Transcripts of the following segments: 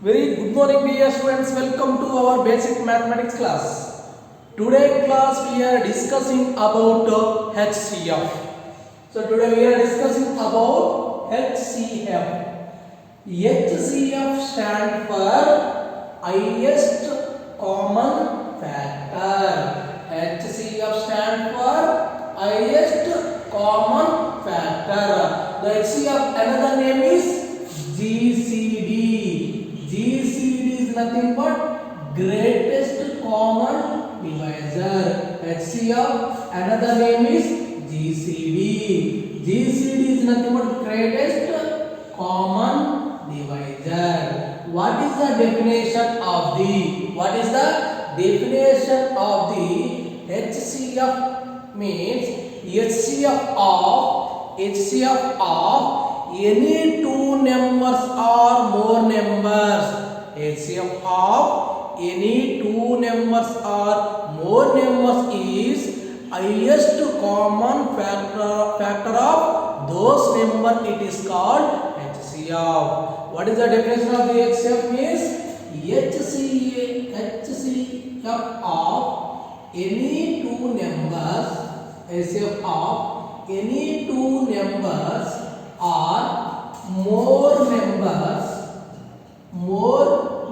Very good morning dear students, welcome to our basic mathematics class. Today class we are discussing about HCF. So today we are discussing about HCF. HCF stand for highest common factor. HCF stand for highest common factor. The HCF another name is GCD. GCD is nothing but greatest common divisor. HCF another name is GCD. GCD is nothing but greatest common divisor. What is the definition of the HCF means HCF of any two numbers or more numbers. HCF of any two numbers or more numbers is highest common factor of those number. It is called HCF. What is the definition of the HCF means? HCF of any two numbers. HCF of any two numbers or more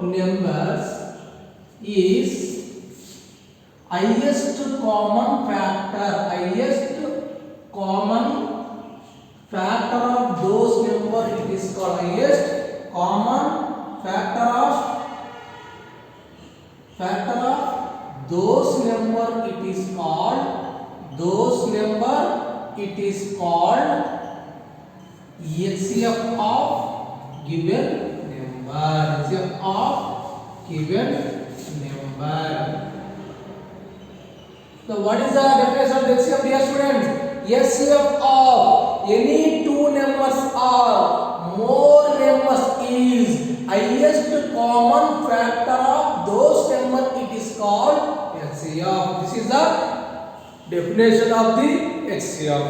numbers is highest common factor of those number. It is called highest common factor of those number. It is called HCF of given number. So what is the definition of HCF, dear students? HCF of any two numbers or more numbers is highest common factor of those numbers. It is called HCF. This is the definition of the HCF.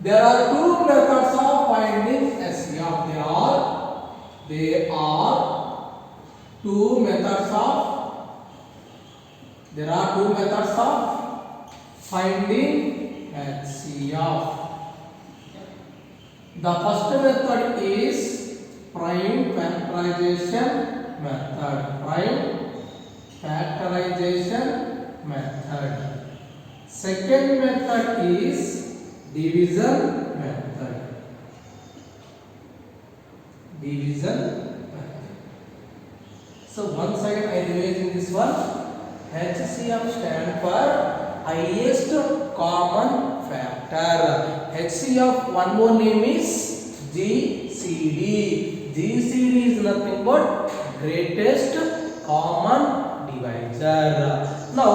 There are two methods of finding HCF. There are two methods of finding HCF. The first method is prime factorization method. Second method is division method. So once again I revising this one. HCF stand for highest common factor. HCF one more name is GCD. GCD is nothing but greatest common divisor. Now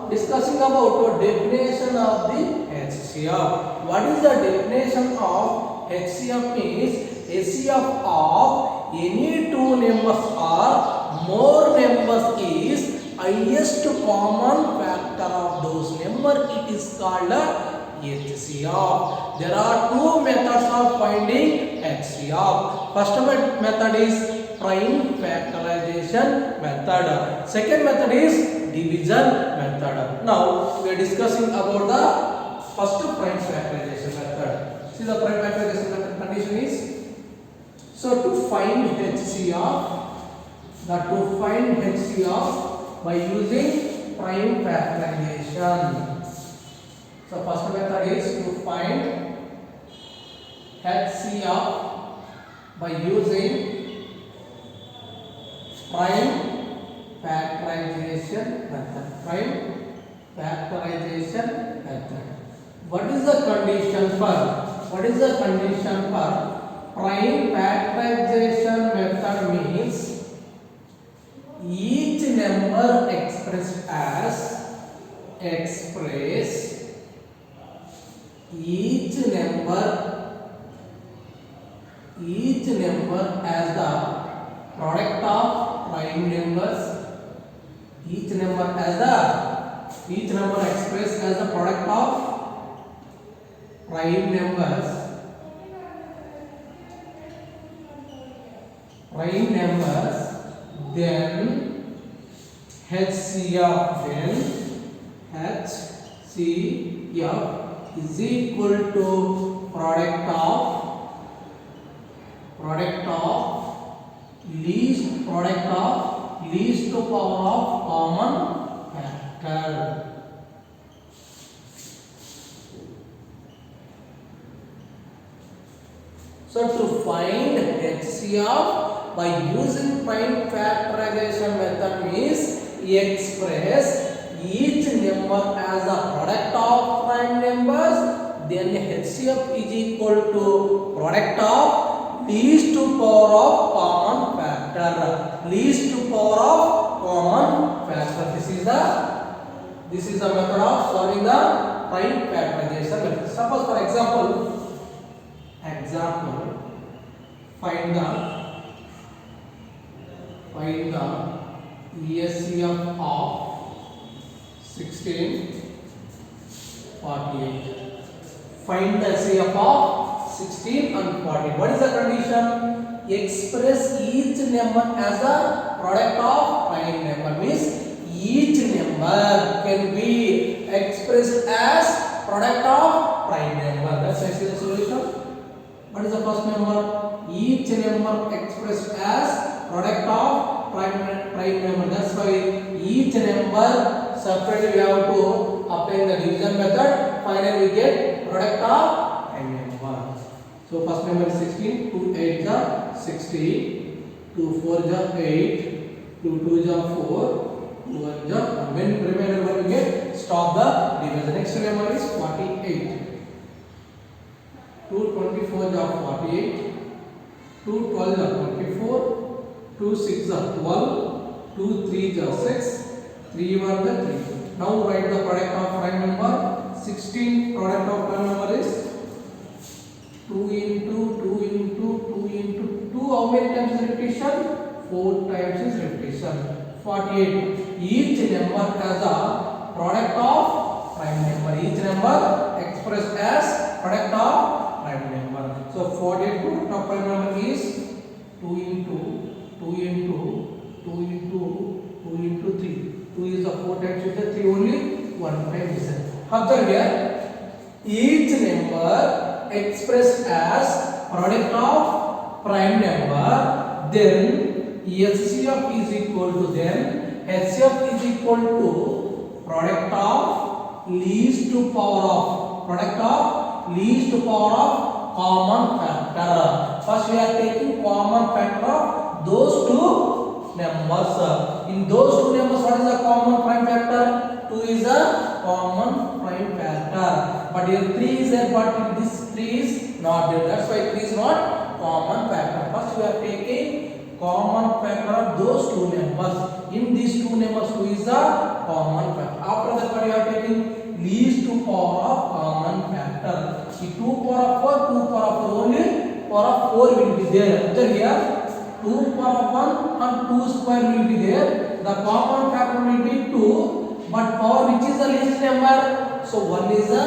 discussing about definition of the HCF. What is the definition of HCF means? HCF of any two numbers or more numbers is highest common factor of those numbers. It is called HCF. There are two methods of finding HCF. First method is prime factorization method. Second method is division method. Now we are discussing about the first prime factorization method. See the prime factorization method condition is, so to find HCF by using prime factorization. So first method is to find HCF by using prime factorization method. What is the condition for prime factorization method means each number expressed as the product of prime numbers. Each number expressed as the product of prime numbers prime numbers, then HCF, is equal to product of least to power of common factor. So to find HCF by using prime factorization method means express each number as a product of prime numbers, then HCF is equal to product of least to power of common factor. Least to power of common factor. This is the method of solving the prime factorization method. Suppose for example, find the SCF of 1648. Find the SCF of 16 and 40. What is the condition? Express each number as a product of prime number. Means each number can be expressed as product of prime number. That's the solution. What is the first number? Each number expressed as product of prime number. That's why each number separately we have to apply the division method. Finally we get product of prime number. So first number is 16. 2 8 is 16. 2 4 is 8. 2 2 is 4. 2 1 is 1. When remainder one we get, stop the division. Next number is 48. 2 24 is 48. 2 12 is 24. 2 6 is 12. 2 3 is 6. 3 1 is 3. Now write the product of prime number. 16 product of prime number is 2 into 2 into 2 into 2. How many times is repetition? 4 times is repetition. 48. Each number has a product of prime number. Each number expressed as product of prime number. So 48 product of prime number is 2 into 2 into 2 into 2 into 3. 2 is the 4 times is the 3 only 1 time is it. Observe here, each number expressed as product of prime number, then HCF is equal to HCF is equal to product of least to power of common factor. First we are taking common factor of those two numbers. In those two numbers, what is the common prime factor? 2 is a common prime factor. But here 3 is there, but this 3 is not there. That's why 3 is not common factor. First we are taking common factor of those two numbers. In these two numbers, 2 is a common factor. After that, what you are taking? Least to power of common factor. See, 2 power of 4, 2 power of 4, only power of 4 will be there. So here 2 power of 1 and 2 square will be there. The common factor will be 2, but power which is the least number? So 1 is the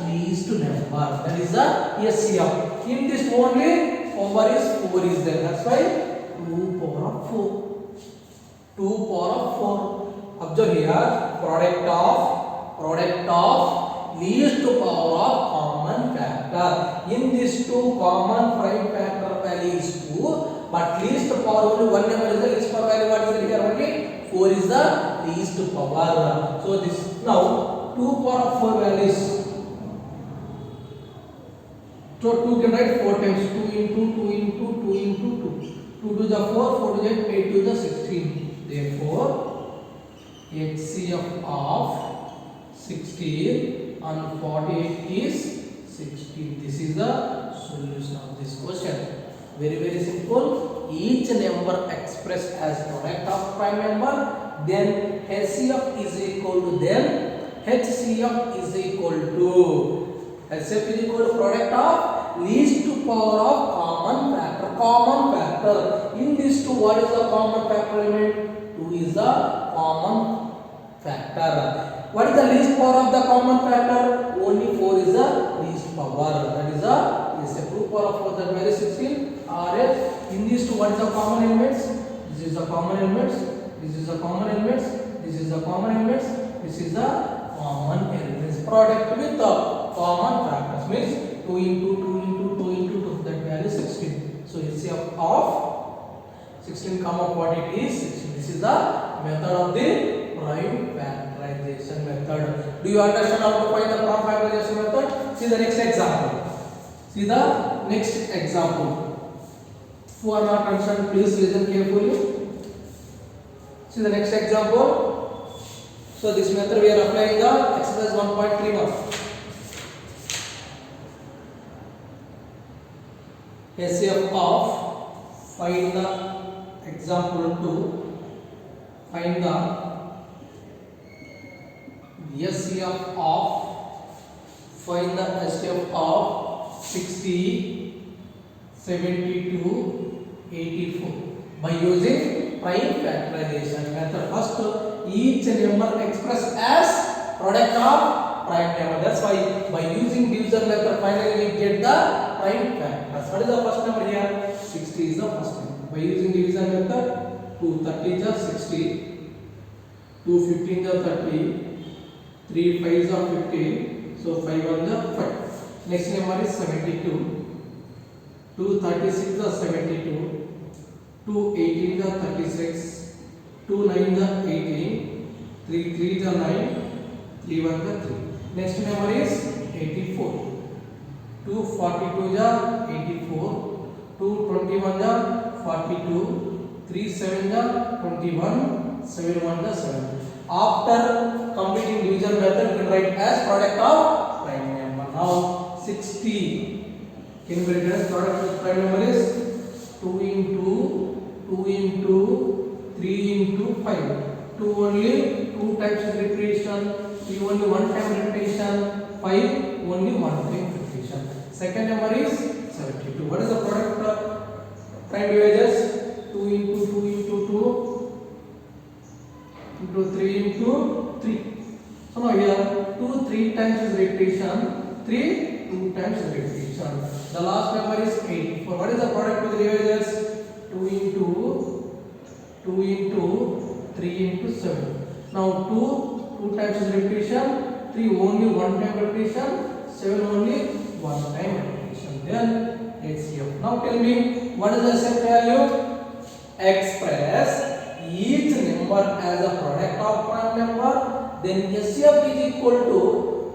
least number. That is the SCF. In this only power is 4 is there. That's why 2 power of 4. 2 power of 4. Observe here, product of least power of common factor. In these two common prime factor value is 2, but least power only one number is the least power value. What is it here? Only 4 is the least power. So this now 2 power of 4 values. So 2 can write 4 times. 2 into 2 into 2 into 2. 2 to the 4, 4 to the 8 to the 16. Therefore, HCF of 16 and 48 is 16. This is the solution of this question. Very simple. Each number expressed as product of prime number, then HCF is equal to HCF is equal to product of least to power of common factor. In these two, what is the common factor element? 2 is the common factor. What is the least power of the common factor? Only 4 is the least power. That is the 2 power of 4, that value 16. or else in these two what is the common elements? This is the common elements, this is the common elements, this is the common elements, this is the common elements. Product with the common factors means 2 into 2 into 2 into 2, that value 16. So LCM of 16 comma what it is 16. This is the method of the prime factorization method. Do you understand how to find the prime factorization method? See the next example. See the next example. Who are not concerned, please listen carefully. See the next example. So this method we are applying the exercise 1.31. HCF of, find the example 2, find the HCF of, find the HCF of 60, 72, 84 by using prime factorization method. First, each number expressed as product of prime number. That's why by using division method finally we get the prime factors. What is the first number here? 60 is the first number. By using division method, 2 30 is 60, 2 15 is 30, 3 5 is 50, so 5 1 is 5. Next number is 72. 2 36 is 72, 2 18 is 36, 2 9 is 18, 3 3 is 9, 3 1 is 3. Next number is 84. 2 42 is 84, 2 21 is 42, 3 7 is 21, 7 1 is 7. After completing division method, we can write as product of prime number. Now 60. Can we write as product with prime number is 2 into 3 into 5. 2 only 2 times is repetition, 3 only 1 time repetition, 5 only 1 time repetition. Second number is 72. What is the product of prime divisors? 2 into 2 into 2 into 3 into 3. So now here 2 3 times is repetition, 3 2 times is repetition. The last number is 84. What is the product of the divisors? 2 into 3 into 7. Now 2 times is repetition, 3 only 1 time repetition, 7 only 1 time repetition. Then HCF. Now tell me what is the HCF value? Express each number as a product of prime number. Then HCF is equal to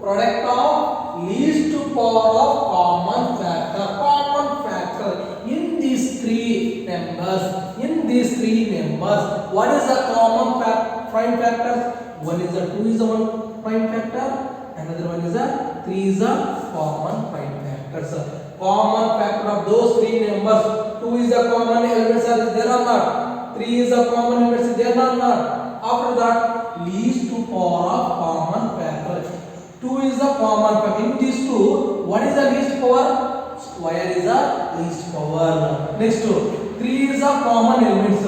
product of least power of common factor. Common factor in these three numbers. In these three numbers, what is the common prime factors? One is the 2 is the one prime factor. Another one is a 3 is a common prime factors. Common factor of those three numbers. 2 is the common elements are there or not? 3 is the common elements is there or not? After that, least power of common factor. 2 is the common factor. In these two, what is the least power? Square is the least power. Next, 3 is the common elements.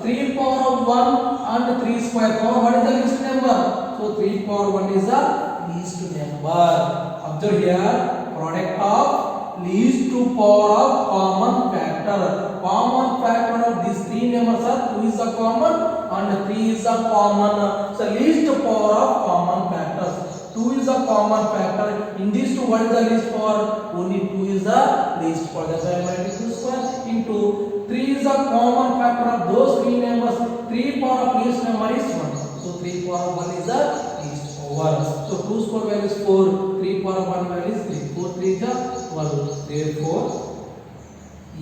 3 power of 1 and 3 square power. What is the least number? So 3 power 1 is the least number. Observe here, product of least power of common factor. Common factor of these three numbers are 2 is the common and 3 is the common. So least power of common factors. 2 is the common factor. In these two, what is the least power? Only 2 is the least power. That's why I am writing 2 square into 3 is the common factor of those three numbers. 3 power of least number is 1. So 3 power of 1 is the least power. So 2 square value is 4. 3 power of 1 value is 3. 4 3 is 12. Therefore,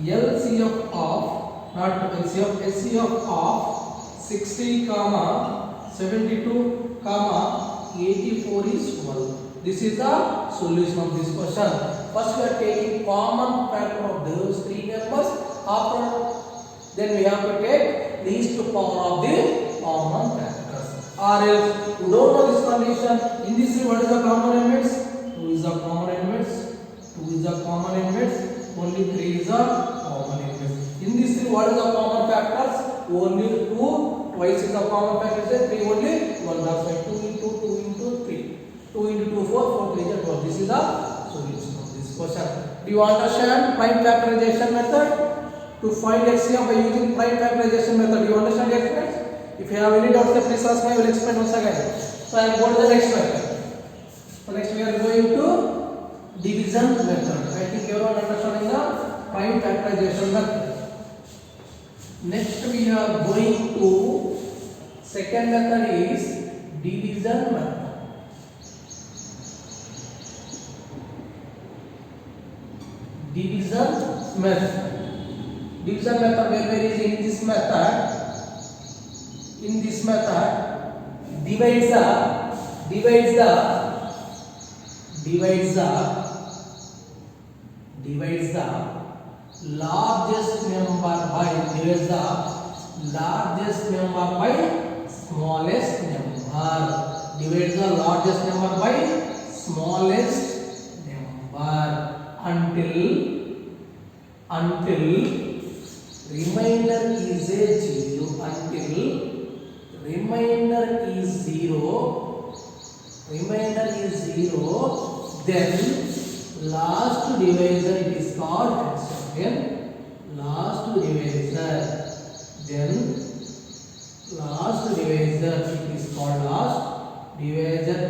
LCF of, not LCF, HCF of 60 comma 72 comma 84 is 12. This is the solution of this question. First we are taking common factor of those three numbers. After then we have to take least power of the common factors. Or else you don't know this condition. In this what is the common elements? 2 is the common elements. 2 is the common elements. Only 3 is the common elements. In this three, what is the common factors? Only 2. Twice is the common factors. 3 only 1. That's why 2 into 3. 2 into 2 4. 4 3 is 12. This is the solution of this question. Do you understand prime factorization method? to find HCF by using prime factorization method. You understand it, friends? If you have any doubts, please ask me. I will explain once again. So I am going to the next method. So next we are going to division method. I think everyone understanding the prime factorization method. Next we are going to second method is division method. Division method. Division method where is in this method. In this method, divides the largest number by smallest number. Divides the largest number by smallest number until remainder is a zero. Until remainder is zero, then last divisor it is called HCF. Last divisor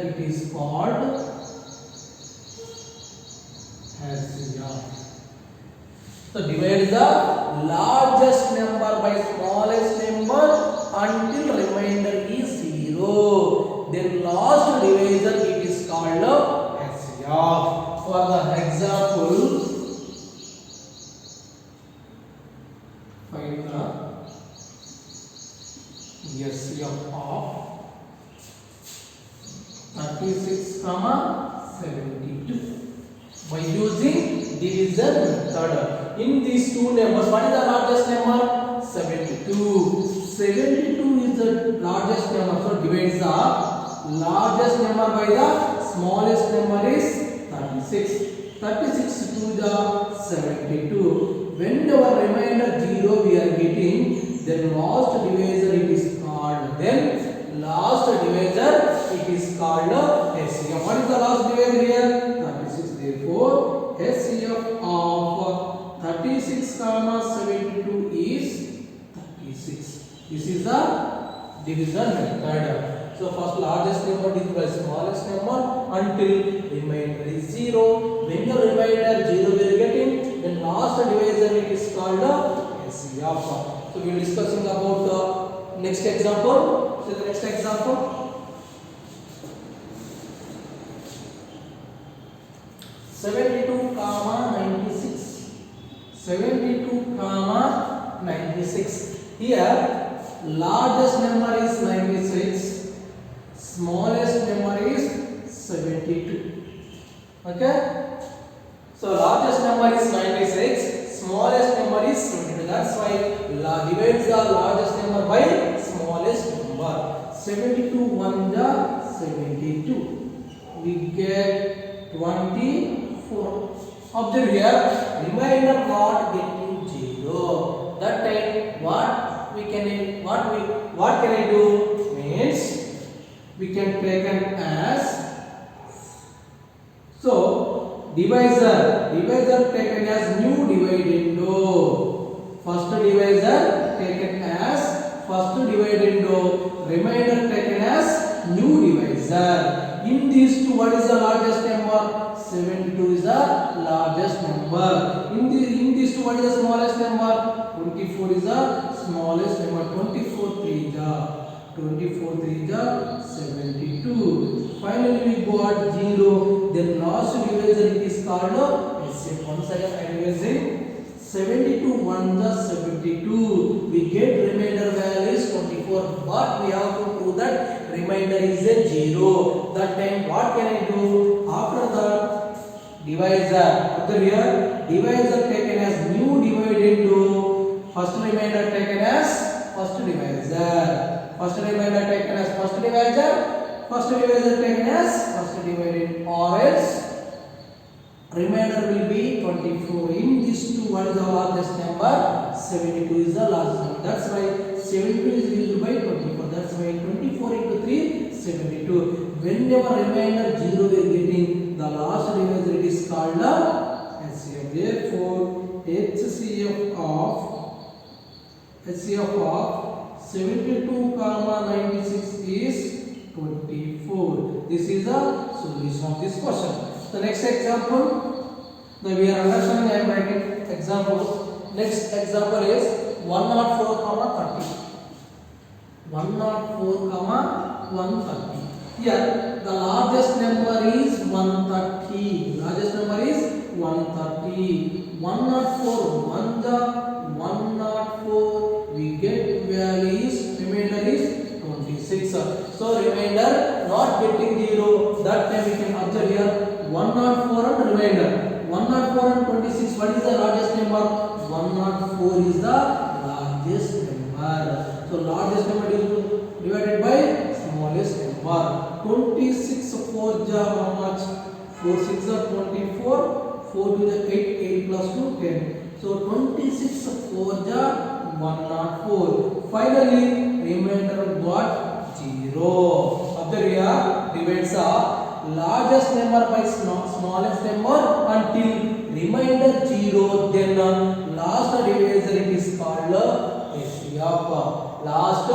it is called HCF. So divide the largest number by smallest number until remainder is zero. Then last divisor it is called HCF. For the example, find the HCF of 36, 72 by using division method. In these two numbers, what is the largest number? 72. 72 is the largest number, so divides the largest number by the smallest number is 36. 36 to the 72. Whenever remainder 0 we are getting, then last divisor it is called. Then last divisor it is called HCF. What is the last divisor here? 36. Therefore, HCF of 36, 72 is 36. This is the division method. So first largest number divided by smallest number until remainder is 0. When your remainder 0 we are getting, then last divisor it is called HCF. So we are discussing about the next example. So the next example. 72, 96. 72, 96. Here, largest number is 96, smallest number is 72. Okay? So, largest number is 96, smallest number is 72. That's why divides the largest number by smallest number. 72 1 the 72. We get 24. Observe here, remainder not getting 0. That time what can I do? Means we can take an as, so divisor taken as new dividendo. First divisor taken as first dividendo, remainder taken as new divisor. In these two, what is the largest number? 72 is the largest number. In these two, what is the smallest number? 24 is the smallest number. 24 3 is the 72. Finally, we got 0. Then last divisor it is called HCF. Once again, I am using 72 1 the 72. We get remainder value is 24. But we have to prove that remainder is a 0. That time, what can I do? After that, divisor. After here, divisor taken as new dividendo. First remainder taken as first divisor. First remainder taken as first divisor. First divisor taken as first dividend, or else remainder will be 24. In these two, what is the largest number? 72 is the largest number. That's why 72 is divided by 24. That's why 24 into 3, 72. Whenever remainder 0 we are getting, the last divisor it is called HCF. Therefore, HCF of HCF of 72 comma 96 is 24. This is the solution of this question. The next example, now we are understanding, I am writing examples. Next example is 104 comma 30. 104 comma 130. Here the largest number is 130. Largest number is 130. 104 1 the 104 we get value is remainder is 26. So remainder not getting 0. That time we can observe here 104 and remainder. 104 and 26. What is the largest number? 104 is the largest number. So largest number is divided by smallest number. 26 4 ja how much? 4 6 are 24. 4 to the 8, 8 plus 2, 10. So 26 4 ja 104. Finally, remainder got 0. Observe here, divides are largest number by smallest number until remainder 0. Then last divisor it is called HCF. Last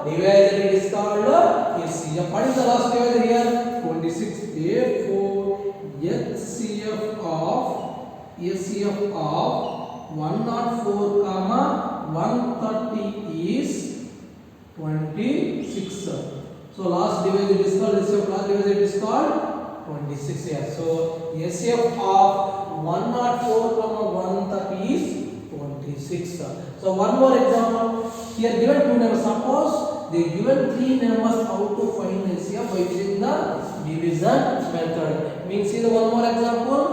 divisor it is called HCF. What is the last divisor here? 26. Therefore, HCF of 104 comma 130 is 26. So last divisor is called HCF. Last divisor is called 26 here. So HCF of 104 comma 130 is 26. So one more example. Here given two numbers. Suppose they given three numbers. How to find HCF by using the division method. Means see the one more example.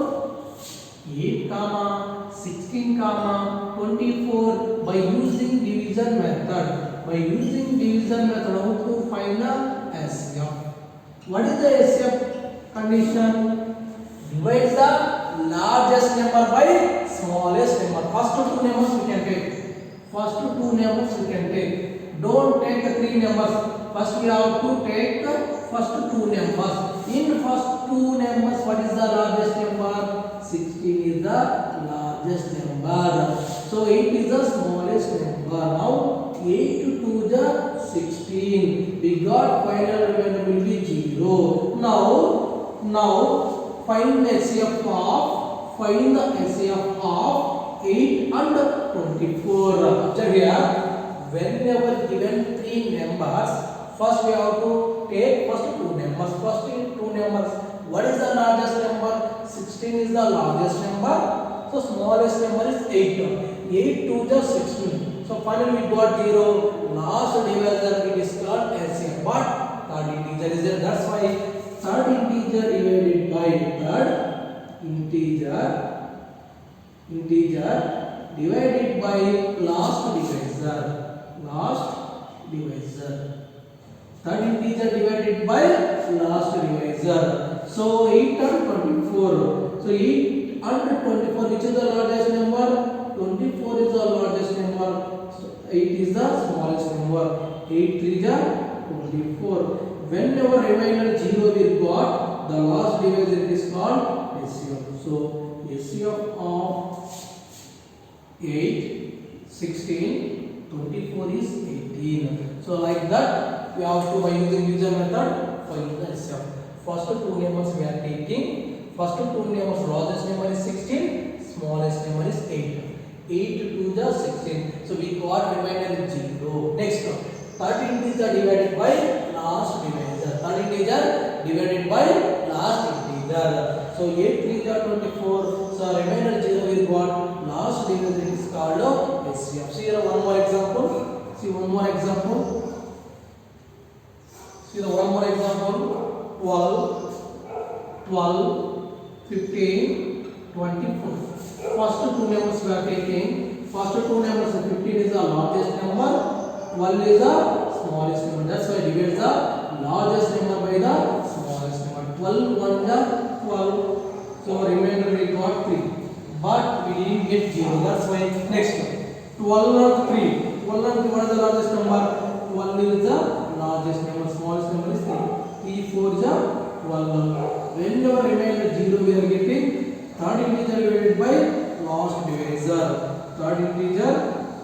8 comma 16 comma 24 by using division method. By using division method, how to find the HCF? What is the HCF condition? Divide the largest number by smallest number. First two numbers we can take. First two numbers we can take. Don't take the three numbers. First we have to take the first two numbers. In first two numbers, what is the largest number? 16 is the largest number. So 8 is the smallest number. Now 8 to 2 is 16. We got final remainder will be 0. Now find the HCF of 8 and 24. Observe here, whenever given three numbers, first we have to take first two numbers. First two numbers. What is the largest number? 16 is the largest number. So smallest number is 8. 8 to the 16. So finally we got 0. Last divisor it is called HCF. But third integer is there. That's why third integer divided by third integer divided by last divisor. Third integer divided by last divisor. So 8 and 24. So 8 and 24, which is the largest number? 24 is the largest number. So 8 is the smallest number. 8 3 is 24. Whenever remainder 0 we got, the last divisor is called HCF. So HCF of 8, 16, 24 is 18. So like that, we have to by using division method find the HCF. First two numbers we are taking. First two numbers, largest number is 16, smallest number is 8. 8 to the 16. So we got remainder 0. Next, third integer divided by last divisor. Third integer divided by last integer. So 8 3 is 24. So remainder 0 we got. Last divisor is called HCF. See here one more example. See one more example. 12, 15, 24. First two numbers we are taking. First two numbers, 15 is the largest number, 12 is the smallest number. That's why divide the largest number by the smallest number. 12 1 is 12. So remainder we got 3. But we didn't get 0. That's why next 12 and 3. 12 and 3, what is the largest number? 12 is the largest number. Smallest number is 3. 3 4 is 12. Whenever remainder 0 we are getting third integer divided by last divisor. Third integer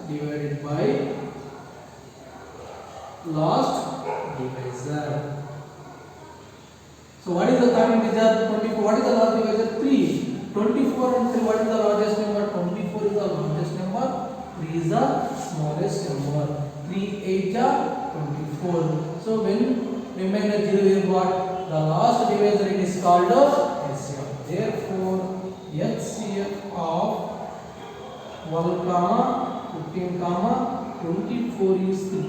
divided by last divisor. So what is the third integer? 24. What is the last divisor? 3. 24 and 3. What is the largest number? 24 is the largest number. 3 is the smallest number. 3 8 24. So when remainder 0 is what? The last divisor, it is called HCF. Therefore HCF of 12, 15, 24 is 3.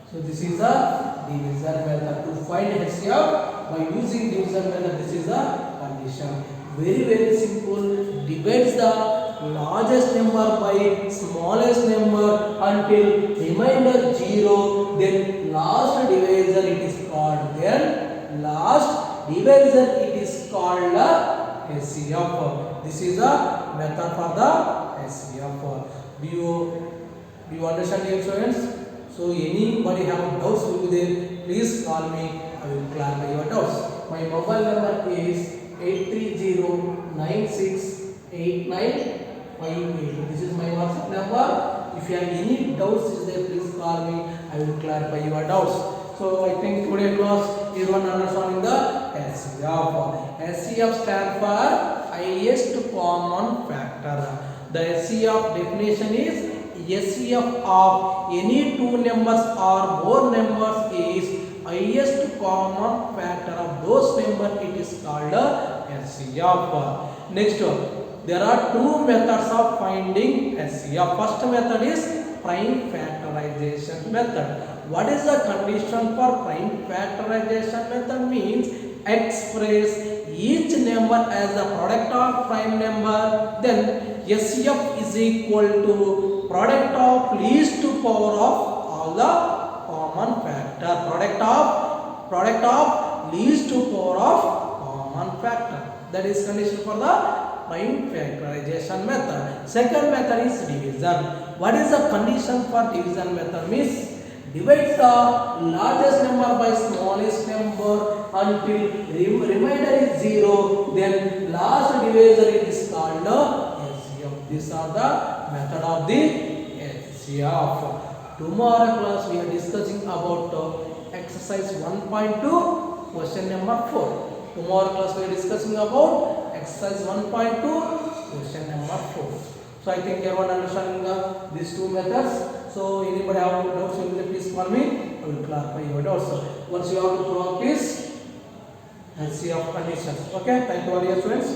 So this is a divisor method. To find HCF by using divisor method, this is a condition. Very simple. Divides the largest number by smallest number until remainder 0. Then last divisor it is called. Then last divisor it is called HCF. This is a method for the HCF. Do you understand, dear students? So anybody have doubts will be there, please call me. I will clarify your doubts. My mobile number is 830968958. This is my WhatsApp number. If you have any doubts is there, please call me. I will clarify your doubts. So I think today class everyone understanding the HCF. HCF stands for highest common factor. The HCF definition is HCF of any two numbers or more numbers is highest common factor of those numbers. It is called HCF. Next, there are two methods of finding HCF. First method is prime factorization method. What is the condition for prime factorization method? Means express each number as a product of prime number. Then HCF is equal to product of least power of all the common factor. Product of least power of common factor. That is condition for the prime factorization method. Second method is division. What is the condition for division method? Means divide the largest number by smallest number until remainder is 0. Then last divisor it is called HCF. These are the method of the HCF. Tomorrow class we are discussing about exercise 1.2 question number 4. Tomorrow class we are discussing about exercise 1.2 question number 4. So I think everyone understanding these two methods. So anybody have doubts, please call me. I will clarify your doubts. Once you have to practice HCF conditions. Okay, thank you all dear students.